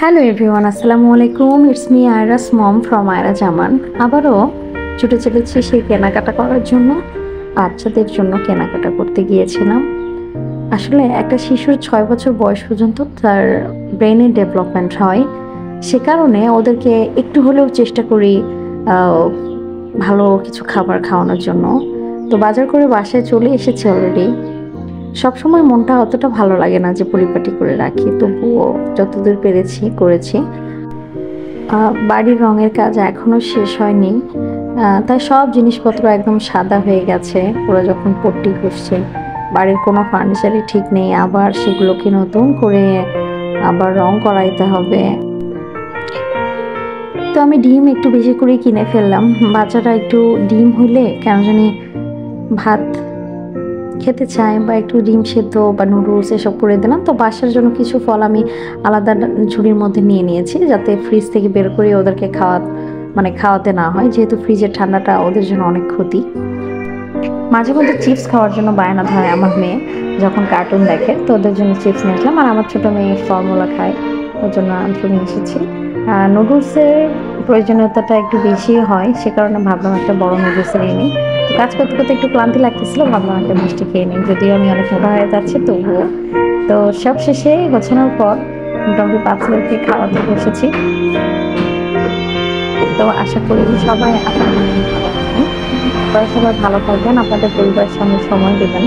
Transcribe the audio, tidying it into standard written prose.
Hello everyone, আসসালামু আলাইকুম। It's me Ayra's mom from Ayra Zaman. আবারও ছুটে চলেছি সেই কেনাকাটা করার জন্য। বাচ্চাদের জন্য কেনাকাটা করতে গিয়েছিলাম। আসলে একটা শিশুর 6 বছর বয়স পর্যন্ত তার ব্রেনের ডেভেলপমেন্ট হয়, সে কারণে ওদেরকে একটু হলেও চেষ্টা করি ভালো কিছু খাবার খাওয়ানোর জন্য। তো বাজার করে বাসায় চলে এসেছে অলরেডি। সবসময় মনটা অতটা ভালো লাগে না যে পরিপাটি করে রাখি, তবুও যতদূর পেরেছি করেছি। বাড়ির রঙের কাজ এখনও শেষ হয়নি, তাই সব জিনিসপত্র একদম সাদা হয়ে গেছে। ওরা যখন পট্টি করছে, বাড়ির কোনো ফার্নিচারই ঠিক নেই, আবার সেগুলোকে নতুন করে আবার রং করাইতে হবে। তো আমি ডিম একটু বেশি করে কিনে ফেললাম। বাচ্চারা একটু ডিম হলে কেন জানি ভাত খেতে চায়, বা একটু ডিম সেদ্ধ বা নুডলস এসব করে দিলাম। তো বাসার জন্য কিছু ফল আমি আলাদা ঝুড়ির মধ্যে নিয়ে নিয়েছি, যাতে ফ্রিজ থেকে বের করে ওদেরকে খাওয়াতে না হয়, যেহেতু ফ্রিজের ঠান্ডাটা ওদের জন্য অনেক ক্ষতি। মাঝে মধ্যে চিপস খাওয়ার জন্য বায়না ধরে আমার মেয়ে, যখন কার্টুন দেখে। তো ওদের জন্য চিপস নিয়ে আসলাম। আর আমার ছোটো মেয়ে ফর্মুলা খায়, ওর জন্য আনতে নিয়ে এসেছি। নুডলসের প্রয়োজনীয়তাটা একটু বেশি হয়, সে কারণে ভাবলাম একটা বড় নুডলসের নিই। তো কাজ করতে করতে একটু ক্লান্তি লাগতেছিল, ভাবলাম একটা মিষ্টি খেয়ে নিই, যদিও আমি অনেক মোটা হয়ে যাচ্ছি তবুও। তো সব শেষে গোছানোর পর মোটামুটি বাচ্চাদেরকে খাওয়াতে বসেছি। তো আশা করি সবাই আপনাদের সবাই ভালো থাকবেন, আপনাদের পরিবারের সঙ্গে সময় দেবেন।